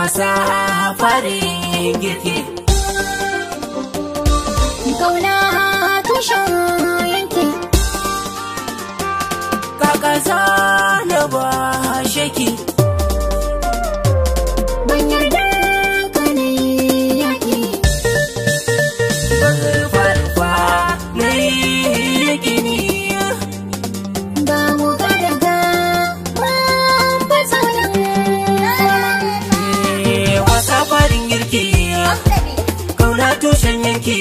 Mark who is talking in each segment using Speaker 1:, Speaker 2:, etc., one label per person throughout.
Speaker 1: wasa farin girki.
Speaker 2: Kauna tushen yanki,
Speaker 1: Kaka na ba shaki.
Speaker 2: ban yarda ka na yi yaƙi.
Speaker 1: Farfa na yi gini.
Speaker 2: Ga mu ga daga mafatsanin
Speaker 1: Wasa farin girki, kauna tushen yanki.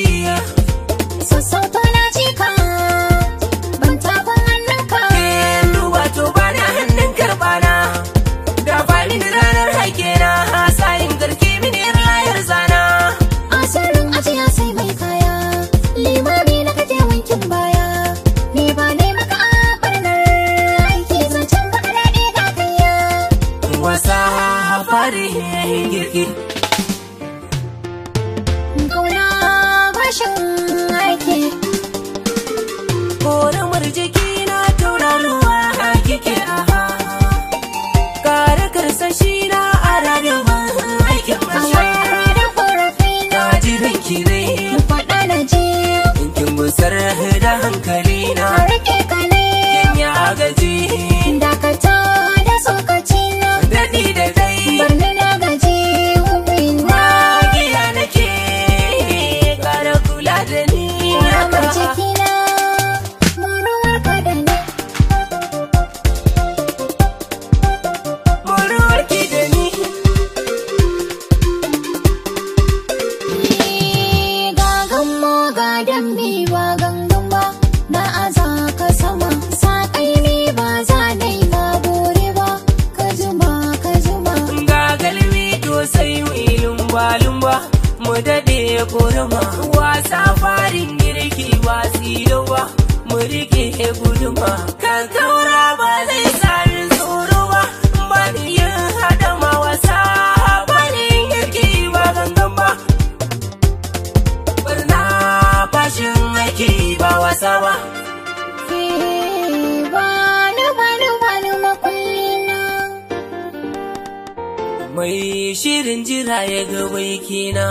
Speaker 2: sassauto na cika, ban tafin hannunka.
Speaker 1: Duba to bana hannun karbana, da fani da ranar haike na sayin garki mini layar zana.
Speaker 2: Asirin ajiya sai mai kaya, limami na kaje wankin baya. Ni ba ne maka ɓarnar aiki, zancen baka daɗe ga kaiya.
Speaker 1: Wasa farin girki.
Speaker 2: Kauna bashin aiki,
Speaker 1: Koramar jiki na tauraruwa kike aha. Kare karsashi na a rayuwar aikin masha.
Speaker 2: kawai da ƙorafi na
Speaker 1: Na ji ranki ne,
Speaker 2: faɗa na ji.
Speaker 1: kin busar da hankali na.
Speaker 2: A rike ka ne,
Speaker 1: Kin ya gaji,
Speaker 2: dakata da tsokaci na.
Speaker 1: daɗi da dai.
Speaker 2: Barni na gaji, hukumi na.
Speaker 1: Magiya nake, ƙara kula da ni.
Speaker 2: Ramar jikina, muruwar ka da ni.
Speaker 1: Muruwarki da ni.
Speaker 2: Ga gammo ga dambe ba gangan ba, na aza ka sama, sa ƙaimi ba za na yi ma bore ba. Ka juma, ka juma.
Speaker 1: Ga galmi to sai lumba-lumba mu daɗe kurma. Wasa farin girki ba silo ba, mu rike guduma. Kan kaura ba zai sami tsoro ba, ba ni yin haɗama. Wasa farin girki ba gangan ba, barna fashin aiki ba wasa ba.
Speaker 2: Bani makullina.
Speaker 1: Mai shirin jira ya ga baikina.